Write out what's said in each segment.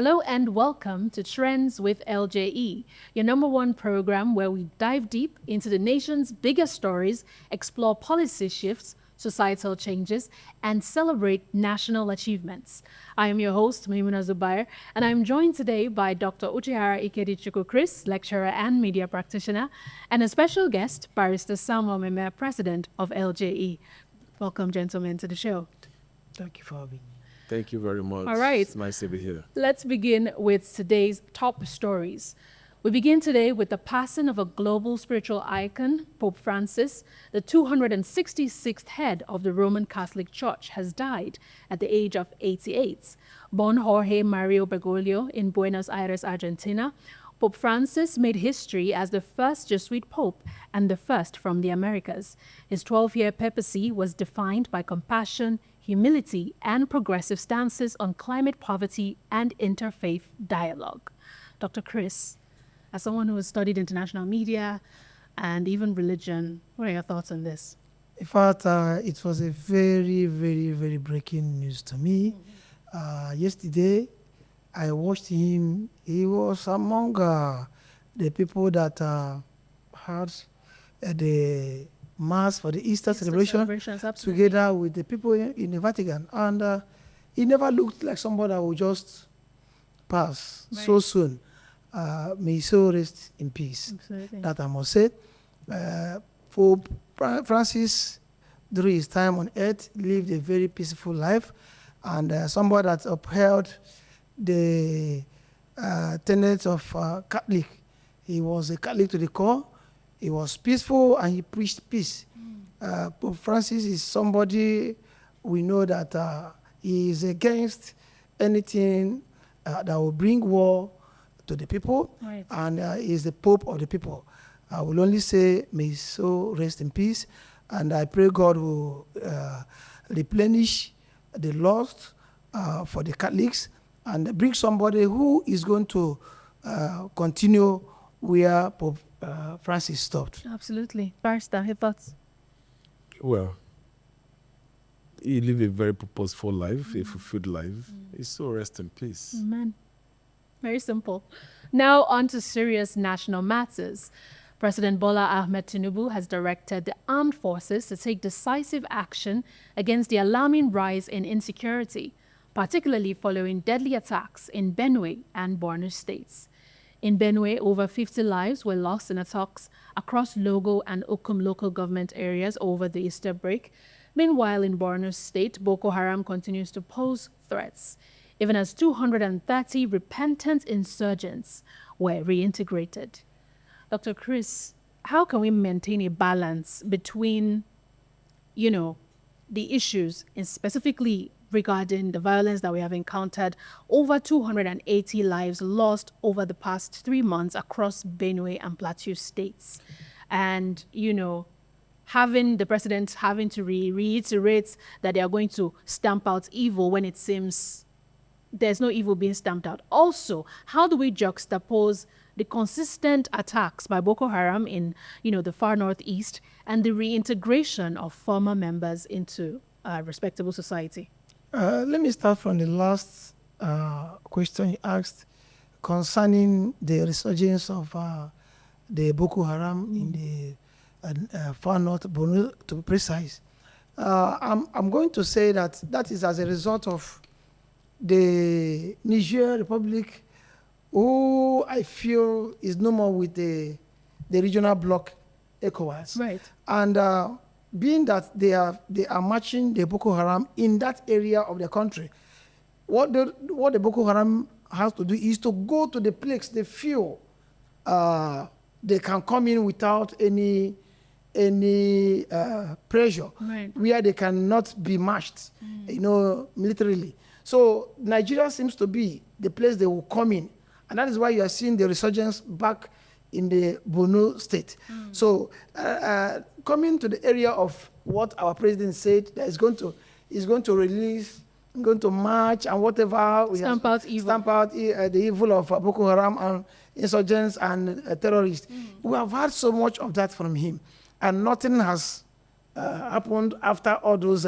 Hello and welcome to Trends with LJE, your #1 program where we dive deep into the nation's biggest stories, explore policy shifts, societal changes, and celebrate national achievements. I am your host, Maimuna Zubair, and I'm joined today by Dr. Uchihara Ikedichukwu Chris, lecturer and media practitioner, and a special guest, Barrister Samuel Meme, president of LJE. Welcome, gentlemen, to the show. Thank you for having me. Thank you very much. All right. It's nice to be here. Let's begin with today's top stories. We begin today with the passing of a global spiritual icon, Pope Francis. The 266th head of the Roman Catholic Church has died at the age of 88. Born Jorge Mario Bergoglio in Buenos Aires, Argentina, Pope Francis made history as the first Jesuit pope and the first from the Americas. His 12-year papacy was defined by compassion, humility, and progressive stances on climate poverty and interfaith dialogue. Dr. Chris, as someone who has studied international media and even religion, what are your thoughts on this? In fact, it was a very, very, very breaking news to me. Yesterday, I watched him. He was among the people that had the Mass for the Easter celebration together with the people in the Vatican. And he never looked like somebody that would just pass so soon. May his soul rest in peace. Absolutely. That I must say. Pope Francis, during his time on earth, lived a very peaceful life, and somebody that upheld the tenets of Catholic. He was a Catholic to the core. He was peaceful, and he preached peace. Pope Francis is somebody we know that he is against anything that will bring war to the people, Right. and he is the Pope of the people. I will only say, may his soul rest in peace, and I pray God will replenish the lost for the Catholics and bring somebody who is going to continue where Pope Francis stopped. Absolutely. Barrister, your thoughts? Well, he lived a very purposeful life, a fulfilled life. His soul rest in peace. Amen. Very simple. Now on to serious national matters. President Bola Ahmed Tinubu has directed the armed forces to take decisive action against the alarming rise in insecurity, particularly following deadly attacks in Benue and Borno states. In Benue, over 50 lives were lost in attacks across Logo and Okum local government areas over the Easter break. Meanwhile, in Borno State, Boko Haram continues to pose threats, even as 230 repentant insurgents were reintegrated. Dr. Chris, how can we maintain a balance between, the issues, and specifically regarding the violence that we have encountered, over 280 lives lost over the past 3 months across Benue and Plateau states, and, having the president having to reiterate that they are going to stamp out evil when it seems there's no evil being stamped out. Also, how do we juxtapose the consistent attacks by Boko Haram in, the far northeast and the reintegration of former members into respectable society? Let me start from the last question you asked concerning the resurgence of the Boko Haram in the far north, Borno to be precise. I'm going to say that is as a result of the Niger Republic, who I feel is no more with the regional bloc ECOWAS. Right. And being that they are matching the Boko Haram in that area of the country, what the Boko Haram has to do is to go to the place they feel they can come in without any pressure, Right. where they cannot be matched, militarily. So Nigeria seems to be the place they will come in, and that is why you are seeing the resurgence back in the Borno state. So coming to the area of what our president said, that is going to release, going to march and whatever. Stamp out evil. Stamp out the evil of Boko Haram and insurgents and terrorists. We have heard so much of that from him, and nothing has happened after all those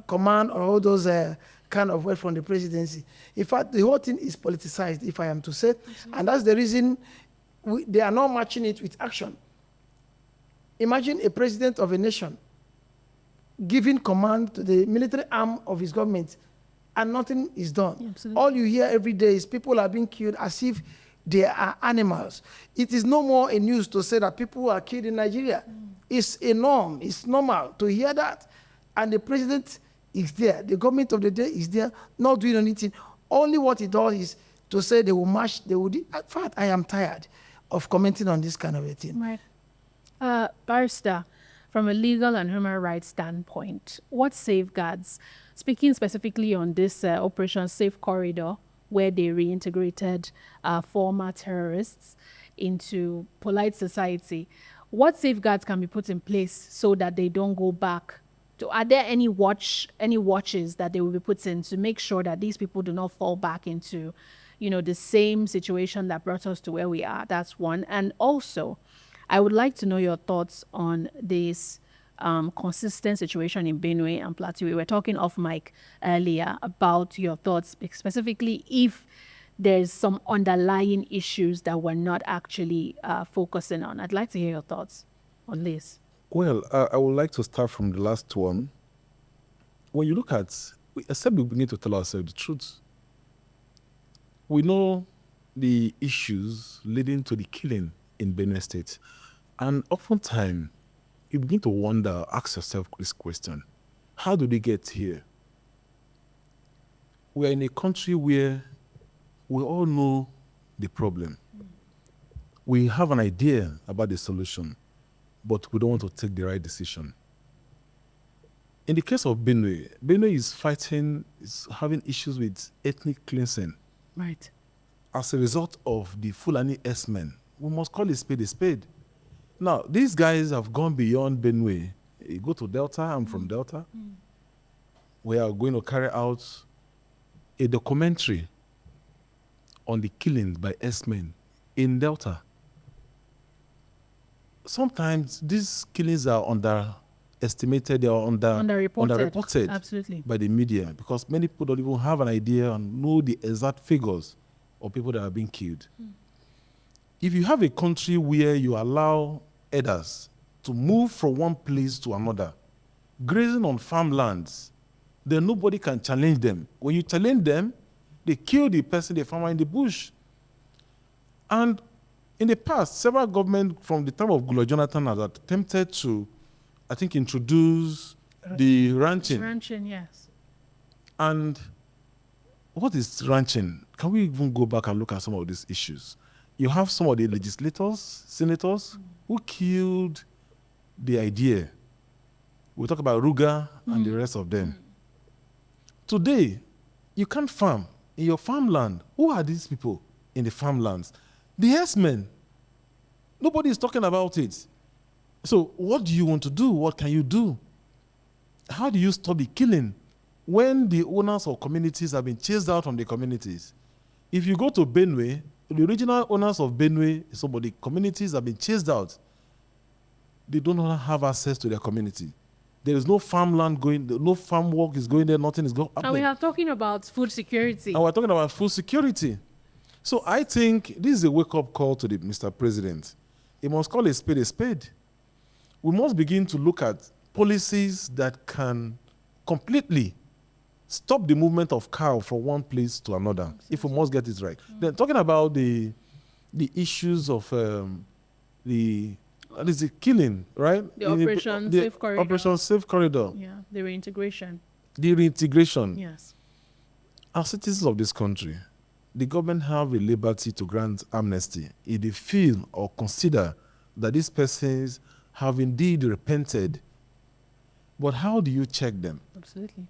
command or all those kind of word from the presidency. In fact, the whole thing is politicized, if I am to say, and that's the reason they are not matching it with action. Imagine a president of a nation giving command to the military arm of his government, and nothing is done. Yeah, all you hear every day is people are being killed as if they are animals. It is no more a news to say that people are killed in Nigeria. It's a norm. It's normal to hear that. And the president is there. The government of the day is there, not doing anything. Only what it does is to say they will march, they will do. In fact, I am tired of commenting on this kind of a thing. Right. Barrister, from a legal and human rights standpoint, what safeguards, speaking specifically on this Operation Safe Corridor, where they reintegrated former terrorists into polite society, what safeguards can be put in place so that they don't go back? Are there any watches that they will be put in to make sure that these people do not fall back into, the same situation that brought us to where we are? That's one. And also, I would like to know your thoughts on this consistent situation in Benue and Plateau. We were talking off mic earlier about your thoughts, specifically if there's some underlying issues that we're not actually focusing on. I'd like to hear your thoughts on this. Well, I would like to start from the last one. When you look at, except we need to tell ourselves the truth, we know the issues leading to the killing in Benue State. And oftentimes, you begin to wonder, ask yourself this question: how do they get here? We are in a country where we all know the problem. We have an idea about the solution, but we don't want to take the right decision. In the case of Benue, Benue is having issues with ethnic cleansing. Right. As a result of the Fulani S-men. We must call a spade a spade. Now, these guys have gone beyond Benue. You go to Delta, I'm from Delta. We are going to carry out a documentary on the killings by S-men in Delta. Sometimes these killings are underestimated, they are underreported Absolutely. by the media, because many people don't even have an idea and know the exact figures of people that are being killed. If you have a country where you allow herders to move from one place to another, grazing on farmlands, then nobody can challenge them. When you challenge them, they kill the person, the farmer in the bush. And in the past, several governments from the time of Goodluck Jonathan have attempted to, I think, introduce the ranching. Ranching, yes. And what is ranching? Can we even go back and look at some of these issues? You have some of the legislators, senators, who killed the idea. We talk about Ruga and the rest of them. Today, you can't farm in your farmland. Who are these people in the farmlands? The herdsmen. Nobody is talking about it. So what do you want to do? What can you do? How do you stop the killing when the owners of communities have been chased out from the communities? If you go to Benue, the original owners of Benue, some of the communities have been chased out. They do not have access to their community. There is no farmland going, no farm work is going there, nothing is going. And we are talking about food security. And we're talking about food security. So I think this is a wake-up call to the Mr. President. He must call a spade a spade. We must begin to look at policies that can completely stop the movement of cow from one place to another, if we must get it right. Then talking about the issues of the killing, right? The Operation Safe Corridor. Operation Safe Corridor. Yeah, the reintegration. The reintegration. Yes. As citizens of this country, the government have a liberty to grant amnesty if they feel or consider that these persons have indeed repented. But how do you check them? Absolutely.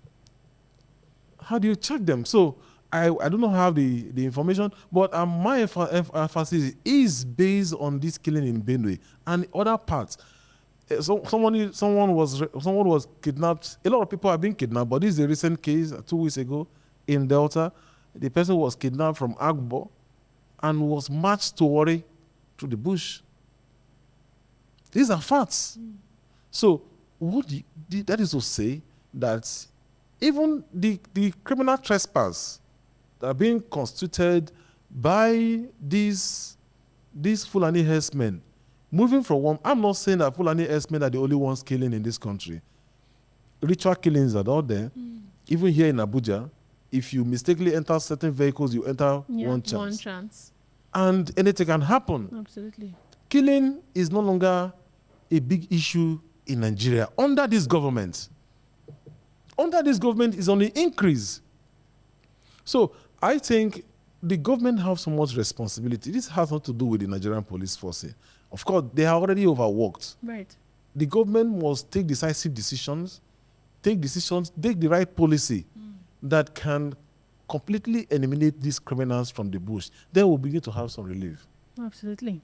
How do you check them? So I don't know how the information, but my emphasis is based on this killing in Benue and other parts. Someone was kidnapped. A lot of people have been kidnapped, but this is a recent case 2 weeks ago in Delta. The person was kidnapped from Agbo and was marched to Warri through the bush. These are facts. So that is to say that Even the criminal trespass that are being constituted by these Fulani herdsmen, moving from one, I'm not saying that Fulani herdsmen are the only ones killing in this country. Ritual killings are out there. Even here in Abuja, if you mistakenly enter certain vehicles, you enter one chance. One chance. And anything can happen. Absolutely. Killing is no longer a big issue in Nigeria under this government. Under this government is on the increase. So I think the government has so much responsibility. This has not to do with the Nigerian police force. Of course, they are already overworked. Right. The government must take decisive decisions, take the right policy that can completely eliminate these criminals from the bush. Then we'll begin to have some relief. Absolutely.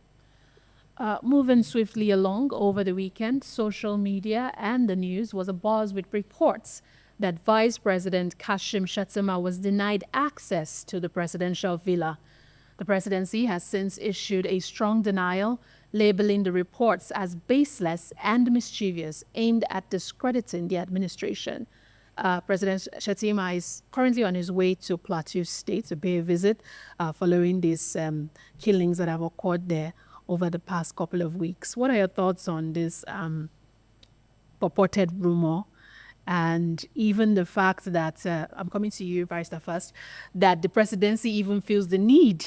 Moving swiftly along, over the weekend, social media and the news was abuzz with reports that Vice President Shettima was denied access to the presidential villa. The presidency has since issued a strong denial, labeling the reports as baseless and mischievous, aimed at discrediting the administration. President Shettima is currently on his way to Plateau State to pay a visit following these killings that have occurred there over the past couple of weeks. What are your thoughts on this purported rumor? And even the fact that, I'm coming to you, Barrister, first, that the presidency even feels the need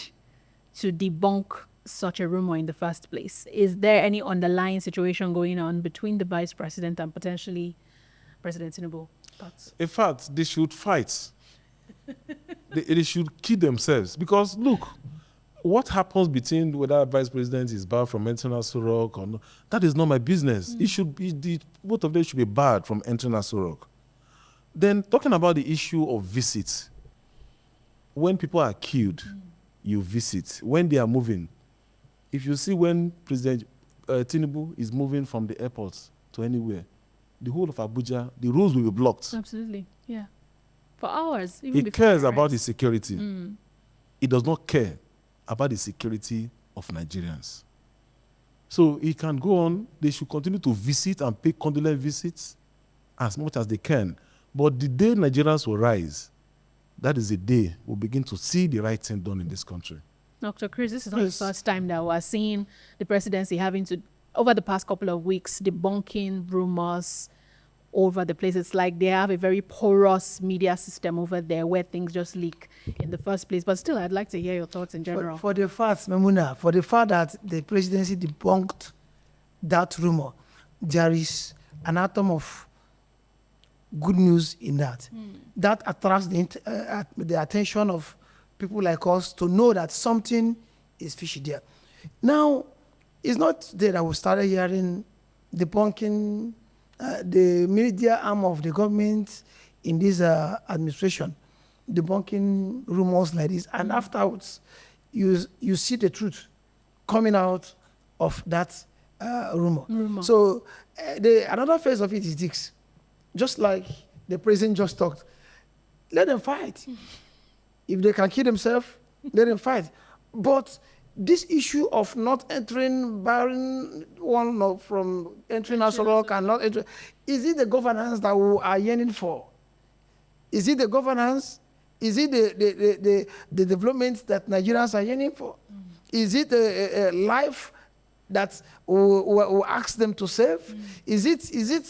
to debunk such a rumor in the first place. Is there any underlying situation going on between the vice president and potentially President Tinubu? Thoughts? In fact, they should fight. they should kill themselves. Because, look, what happens between whether vice president is barred from entering Aso Rock or not, that is not my business. It should be, both of them should be barred from entering Aso Rock. Then, talking about the issue of visits, when people are killed, you visit. When they are moving, if you see when President Tinubu is moving from the airport to anywhere, the whole of Abuja, the roads will be blocked. Absolutely, yeah. For hours. Even he cares about his security. He does not care about the security of Nigerians. So he can go on. They should continue to visit and pay condolence visits as much as they can. But the day Nigerians will rise, that is the day we'll begin to see the right thing done in this country. Dr. Chris, this is not the first time that we're seeing the presidency having to, over the past couple of weeks, debunking rumors over the place. It's like they have a very porous media system over there where things just leak in the first place. But still, I'd like to hear your thoughts in general. For the fact, Memuna, for the fact that the presidency debunked that rumor, there is an atom of good news in that. That attracts the attention of people like us to know that something is fishy there. Now, it's not there that we started hearing debunking the media arm of the government in this administration, debunking rumors like this, and afterwards, you see the truth coming out of that rumor. So another phase of it is this. Just like the president just talked, let them fight. If they can kill themselves, let them fight. But this issue of not entering, barring one from entering Aso Rock and not entering, is it the governance that we are yearning for? Is it the governance? Is it the development that Nigerians are yearning for? Is it a life that we ask them to save? Is it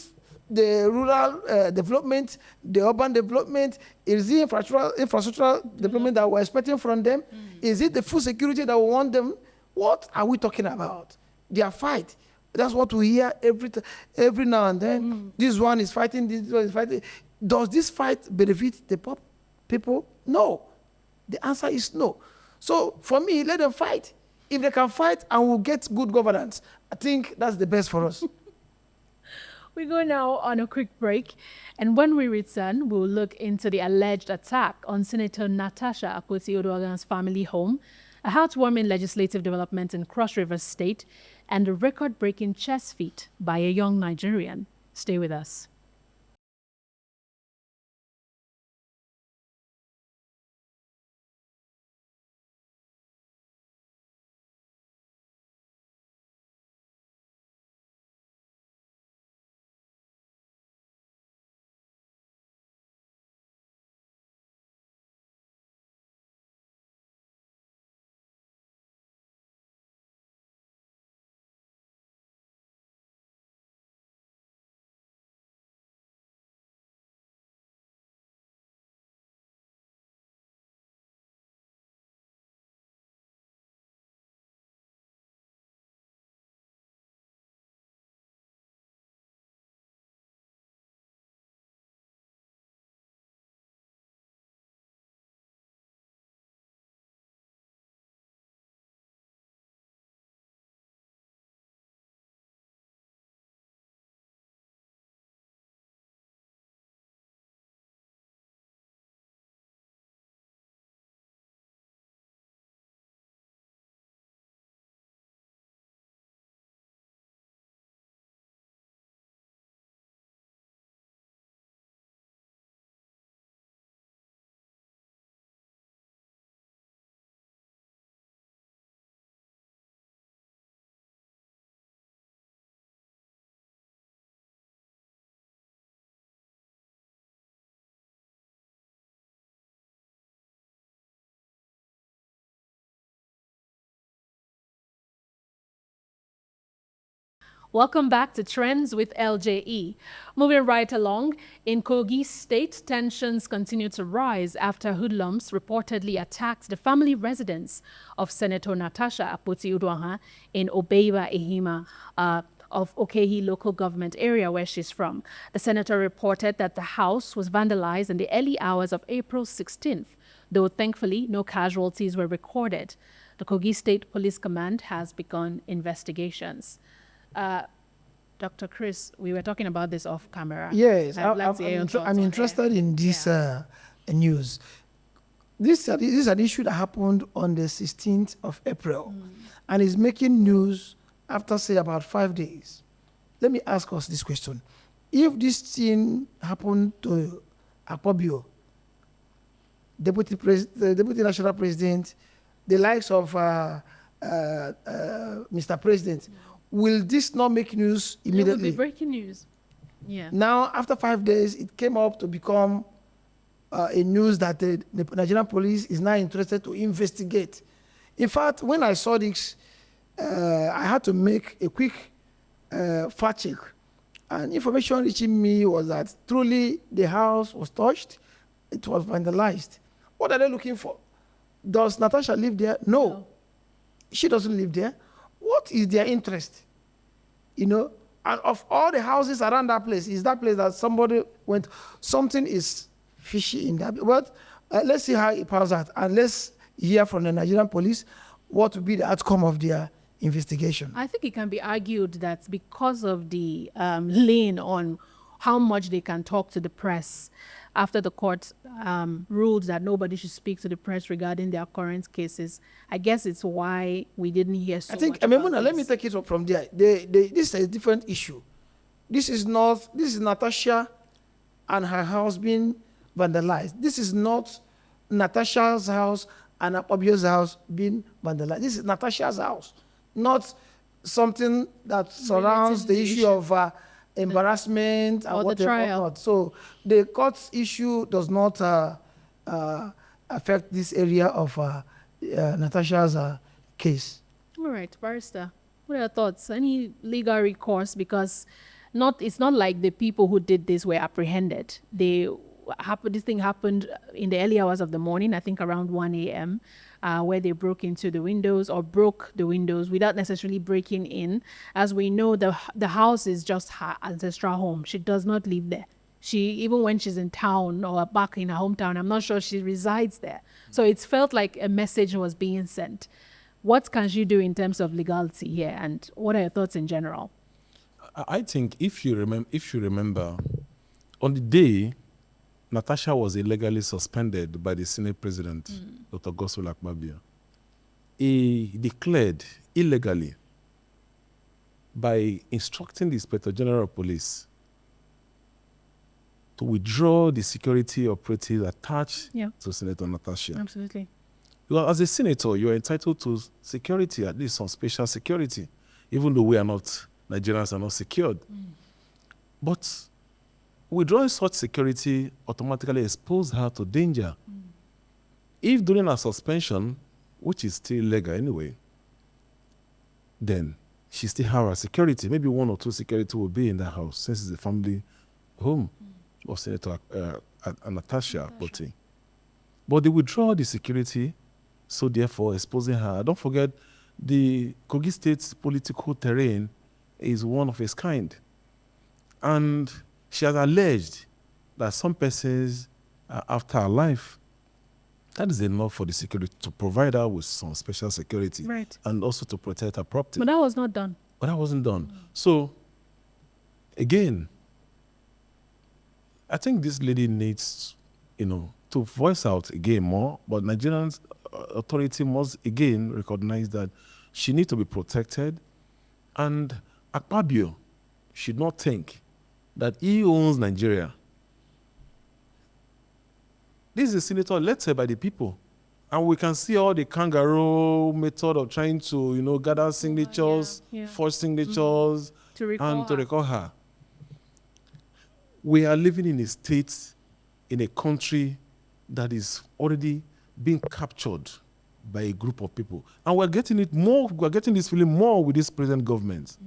the rural development, the urban development? Is it infrastructural development that we're expecting from them? Is it the food security that we want them? What are we talking about? Their fight. That's what we hear every now and then. This one is fighting, this one is fighting. Does this fight benefit the people? No. The answer is no. So for me, let them fight. If they can fight and we'll get good governance, I think that's the best for us. We go now on a quick break, and when we return, we'll look into the alleged attack on Senator Natasha Akpoti-Oduagan's family home, a heartwarming legislative development in Cross River State, and a record-breaking chess feat by a young Nigerian. Stay with us. Welcome back to Trends with LJE. Moving right along, in Kogi State, tensions continue to rise after hoodlums reportedly attacked the family residence of Senator Natasha Akpoti-Uduaghan in Obeiba, Ehima, of Okehi local government area where she's from. The senator reported that the house was vandalized in the early hours of April 16th, though thankfully no casualties were recorded. The Kogi State Police Command has begun investigations. Dr. Chris, we were talking about this off camera. Yes, I'm interested in this news. This is an issue that happened on the 16th of April and is making news after, say, about 5 days. Let me ask us this question. If this thing happened to Akpabio, the Deputy National President, the likes of Mr. President, will this not make news immediately? It will be breaking news. Yeah. Now, after 5 days, it came up to become a news that the Nigerian police is now interested to investigate. In fact, when I saw this, I had to make a quick fact check. And information reaching me was that truly the house was touched, it was vandalized. What are they looking for? Does Natasha live there? No. She doesn't live there. What is their interest? You know, and of all the houses around that place, is that place that somebody went, something is fishy in that. But let's see how it pans out. And let's hear from the Nigerian police what will be the outcome of their investigation. I think it can be argued that because of the lean on how much they can talk to the press after the court ruled that nobody should speak to the press regarding their current cases, I guess it's why we didn't hear so much. I think, Memuna, let me take it up from there. This is a different issue. This is Natasha and her house being vandalized. This is not Natasha's house and Akpabio's house being vandalized. This is Natasha's house, not something that surrounds the issue of embarrassment and whatnot. So the court's issue does not affect this area of Natasha's case. All right, Barrister, what are your thoughts? Any legal recourse? Because it's not like the people who did this were apprehended. This thing happened in the early hours of the morning, I think around 1 a.m., where they broke into the windows or broke the windows without necessarily breaking in. As we know, the house is just her ancestral home. She does not live there. Even when she's in town or back in her hometown, I'm not sure she resides there. So it's felt like a message was being sent. What can she do in terms of legality here? And what are your thoughts in general? I think if you remember, on the day Natasha was illegally suspended by the Senate President, Dr. Godswill Akpabio, he declared illegally by instructing the Inspector General of Police to withdraw the security operatives attached to Senator Natasha. Absolutely. Well, as a senator, you are entitled to security, at least some special security, even though Nigerians are not secured. But withdrawing such security automatically exposes her to danger. If during her suspension, which is still legal anyway, then she still has her security. Maybe 1 or 2 security will be in the house since it's a family home of Senator Natasha Akpoti. But they withdraw the security, so therefore exposing her. Don't forget, the Kogi State's political terrain is one of its kind. And she has alleged that some persons are after her life. That is enough for the security to provide her with some special security. Right. And also to protect her property. But that was not done. But that wasn't done. So, again, I think this lady needs, to voice out again more, but Nigerian authority must again recognize that she needs to be protected, and Akpabio should not think that he owns Nigeria. This is a senator elected by the people, and we can see all the kangaroo method of trying to, gather signatures, forge signatures, to recall her. We are living in a state, in a country that is already being captured by a group of people. And we're getting this feeling more with this present government.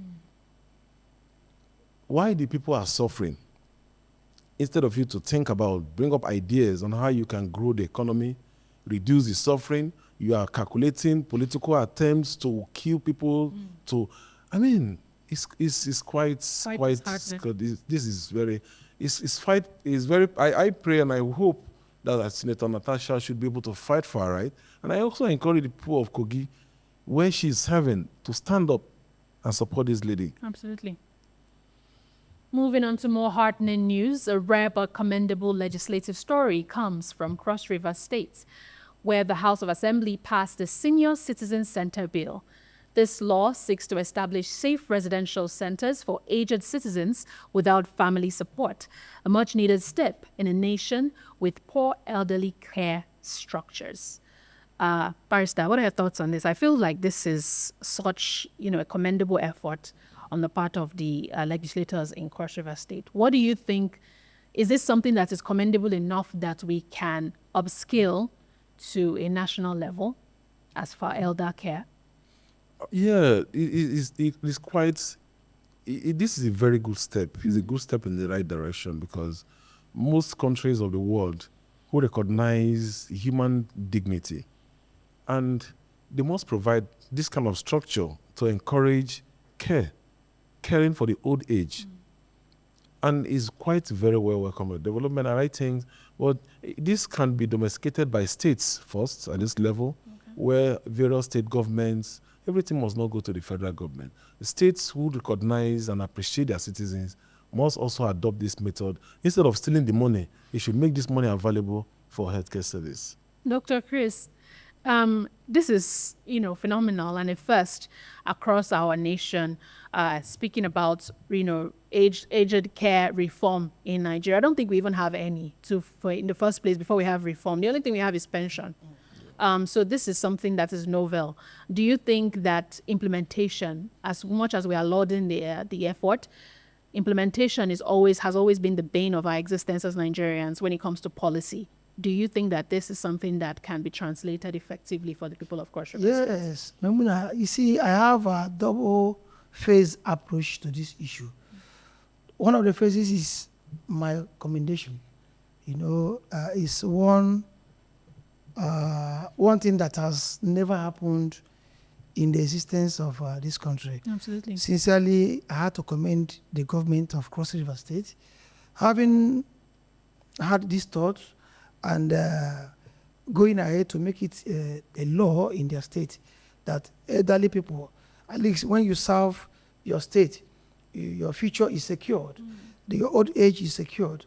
why the people are suffering, instead of you to think about, bring up ideas on how you can grow the economy, reduce the suffering, you are calculating political attempts to kill people. I mean, it's quite disheartening. this is very, it's very, I pray and I hope that Senator Natasha should be able to fight for her right. And I also encourage the people of Kogi, where she's serving, to stand up and support this lady. Absolutely. Moving on to more heartening news, a rare but commendable legislative story comes from Cross River State, where the House of Assembly passed the Senior Citizen Center Bill. This law seeks to establish safe residential centers for aged citizens without family support, a much-needed step in a nation with poor elderly care structures. Barrister, what are your thoughts on this? I feel like this is such, a commendable effort on the part of the legislators in Cross River State. What do you think? Is this something that is commendable enough that we can upscale to a national level as far elder care? Yeah, it's quite. This is a very good step. It's a good step in the right direction, because most countries of the world who recognize human dignity, and they must provide this kind of structure to encourage caring for the old age. And is quite very well welcome with development and right things. But this can be domesticated by states first at this level, where various state governments, everything must not go to the federal government. The states who recognize and appreciate their citizens must also adopt this method. Instead of stealing the money, it should make this money available for healthcare service. Dr. Chris, this is, phenomenal and a first across our nation. Speaking about, aged care reform in Nigeria, I don't think we even have any in the first place before we have reform. The only thing we have is pension. So this is something that is novel. Do you think that implementation, as much as we are lauding the effort, implementation has always been the bane of our existence as Nigerians when it comes to policy? Do you think that this is something that can be translated effectively for the people of Cross River State? Yes. Memuna, you see, I have a double-phase approach to this issue. One of the phases is my commendation. It's one thing that has never happened in the existence of this country. Absolutely. Sincerely, I had to commend the government of Cross River State, having had this thought and going ahead to make it a law in their state that elderly people, at least when you serve your state, your future is secured. Your old age is secured.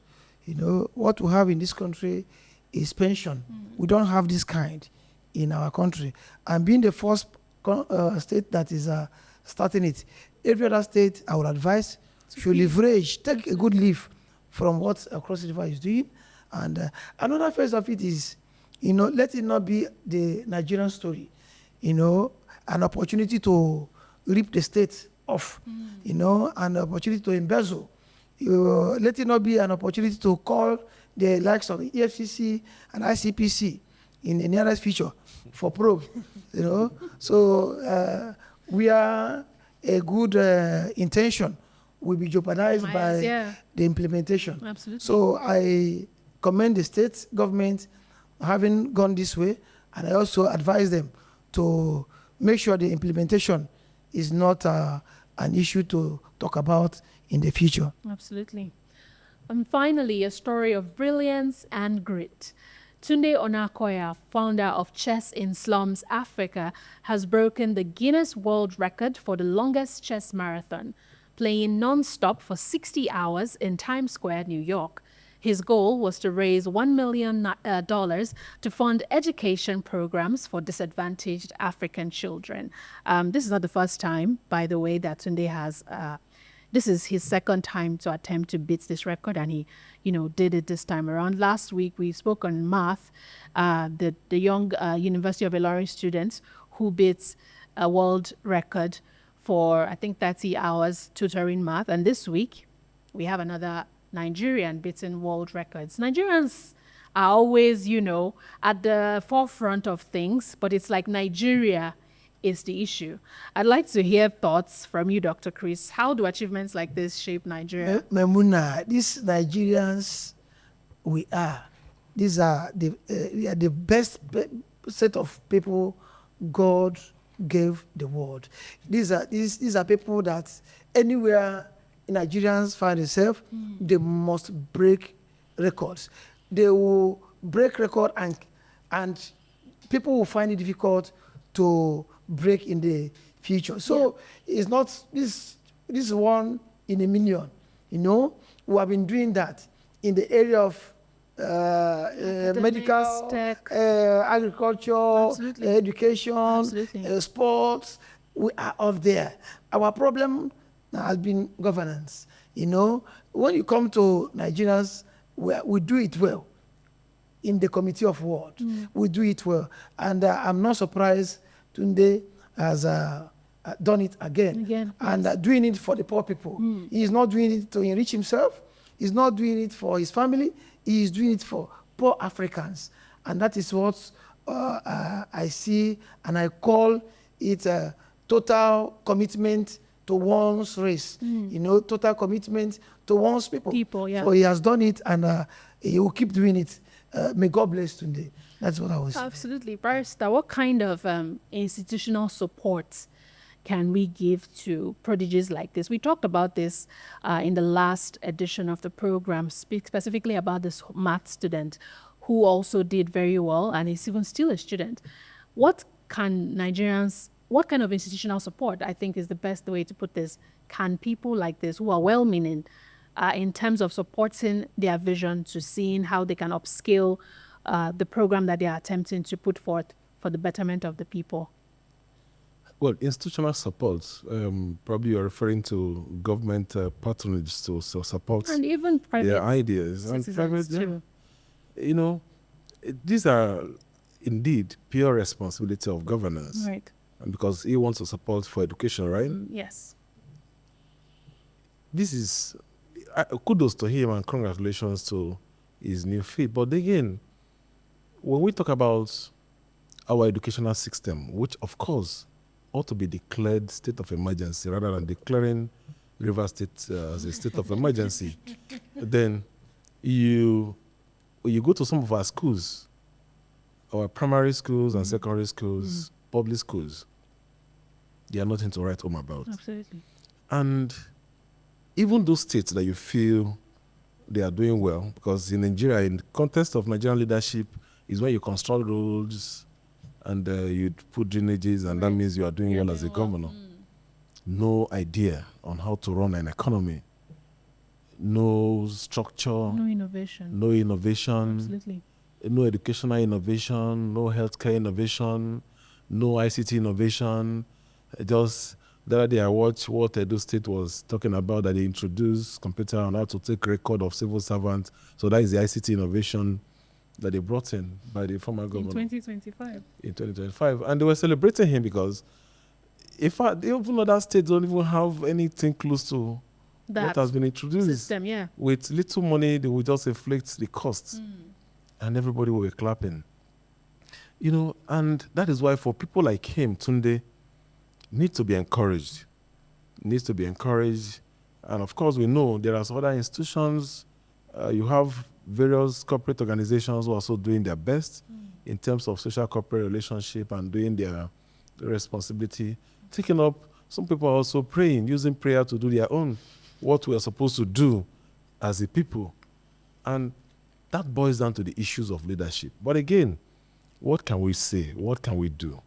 What we have in this country is pension. We don't have this kind in our country. And being the first state that is starting it, every other state, I would advise, should leverage, take a good leaf from what Cross River is doing. And another phase of it is, let it not be the Nigerian story, an opportunity to rip the state off, an opportunity to embezzle. Let it not be an opportunity to call the likes of the EFCC and ICPC in the nearest future for probe, So we are a good intention will be jeopardized by the implementation. Absolutely. So I commend the state government having gone this way, and I also advise them to make sure the implementation is not an issue to talk about in the future. Absolutely. And finally, a story of brilliance and grit. Tunde Onakoya, founder of Chess in Slums Africa, has broken the Guinness World Record for the longest chess marathon, playing non-stop for 60 hours in Times Square, New York. His goal was to raise $1 million to fund education programs for disadvantaged African children. This is not the first time, by the way, that Tunde has. This is his second time to attempt to beat this record, and he, did it this time around. Last week, we spoke on math, the young University of Ilorin students who beat a world record for, I think, 30 hours tutoring math. And this week, we have another Nigerian beating world records. Nigerians are always, at the forefront of things, but it's like Nigeria is the issue. I'd like to hear thoughts from you, Dr. Chris. How do achievements like this shape Nigeria? Memuna, these Nigerians these are we are the best set of people God gave the world. These are people that anywhere Nigerians find themselves, they must break records. They will break record and people will find it difficult to break in the future. So it's not this one in a million. You know, we have been doing that in the area of medical, tech, agriculture, education, sports. We are up there. Our problem has been governance. You know, when you come to Nigerians, we do it well. In the Committee of Ward, we do it well. And I'm not surprised Tunde has done it again. And doing it for the poor people. He's not doing it to enrich himself. He's not doing it for his family. He is doing it for poor Africans. And that is what I see, and I call it a total commitment to one's race. You know, total commitment to one's people. So he has done it, and he will keep doing it. May God bless Tunde. That's what I was saying. Absolutely. Barrister, what kind of institutional support can we give to prodigies like this? We talked about this in the last edition of the program, specifically about this math student who also did very well and is even still a student. What kind of institutional support, I think is the best way to put this, can people like this who are well-meaning in terms of supporting their vision to seeing how they can upscale the program that they are attempting to put forth for the betterment of the people? Well, institutional support, probably you're referring to government patronage to support and even private their ideas. And private, too. You know, these are indeed pure responsibility of governors. Right. And because he wants to support for education, right? Yes. This is, kudos to him and congratulations to his new feat. But again, when we talk about our educational system, which of course ought to be declared state of emergency rather than declaring River State as a state of emergency, then you go to some of our schools, our primary schools and secondary schools, public schools, they are nothing to write home about. Absolutely. And even those states that you feel they are doing well, because in Nigeria, in the context of Nigerian leadership, is when you construct roads and you put drainages, and that means you are doing well as a governor. No idea on how to run an economy. No structure. No innovation. No innovation. Absolutely. No educational innovation. No healthcare innovation. No ICT innovation. Just the other day I watched what Edo State was talking about, that they introduced computer on how to take record of civil servants. So that is the ICT innovation that they brought in by the former governor. In 2025. In 2025. And they were celebrating him because, in fact, even other states don't even have anything close to that what has been introduced. System, yeah. With little money, they will just inflict the costs. And everybody will be clapping. You know, and that is why for people like him, Tunde, needs to be encouraged. Needs to be encouraged. And of course, we know there are other institutions. You have various corporate organizations who are also doing their best in terms of social corporate relationship and doing their responsibility. Taking up, some people are also praying, using prayer to do their own, what we are supposed to do as a people. And that boils down to the issues of leadership. But again, what can we say? What can we do?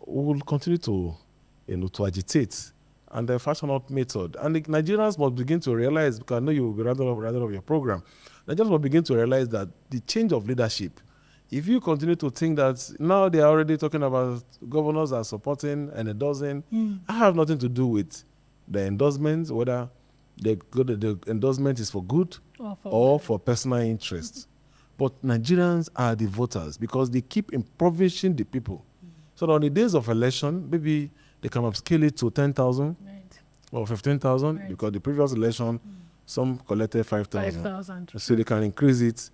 We will continue to, to agitate and the fashion out method. And the Nigerians must begin to realize, because I know you will be rather of your program, Nigerians must begin to realize that the change of leadership, if you continue to think that now they are already talking about governors are supporting and endorsing, I have nothing to do with the endorsements, whether the endorsement is for good or for personal interests. But Nigerians are the voters because they keep impoverishing the people. So on the days of election, maybe they can upscale it to 10,000 or 15,000 because the previous election, some collected 5,000. So they can increase it.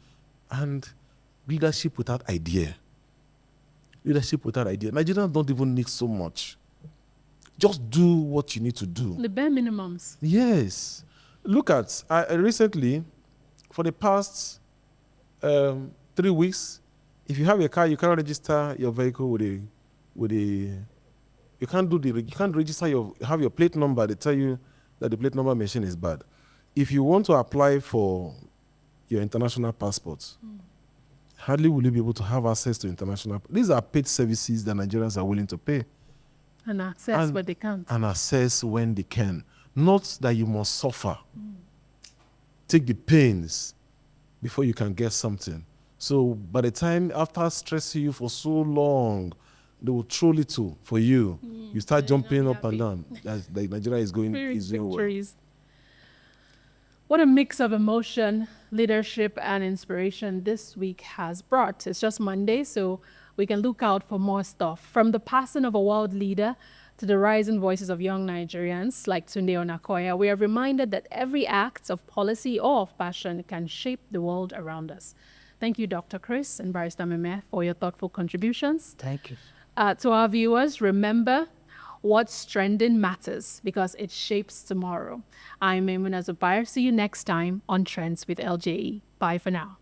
And leadership without idea. leadership without idea. Nigerians don't even need so much. Just do what you need to do. The bare minimums. Yes. Look at, I recently, for the past 3 weeks, if you have a car, you cannot register your vehicle you can't register have your plate number. They tell you that the plate number machine is bad. If you want to apply for your international passports, hardly will you be able to have access to international. These are paid services that Nigerians are willing to pay. And access what they can't. And access when they can. Not that you must suffer. Take the pains before you can get something. So by the time, after stressing you for so long, they will troll it too for you. You start jumping up and down. Like Nigeria is doing well. What a mix of emotion, leadership, and inspiration this week has brought. It's just Monday, so we can look out for more stuff. From the passing of a world leader to the rising voices of young Nigerians like Tunde Onakoya, we are reminded that every act of policy or of passion can shape the world around us. Thank you, Dr. Chris and Barrister Meme, for your thoughtful contributions. Thank you. To our viewers, remember, what's trending matters because it shapes tomorrow. I'm Maimuna Zubair. See you next time on Trends with LJE. Bye for now.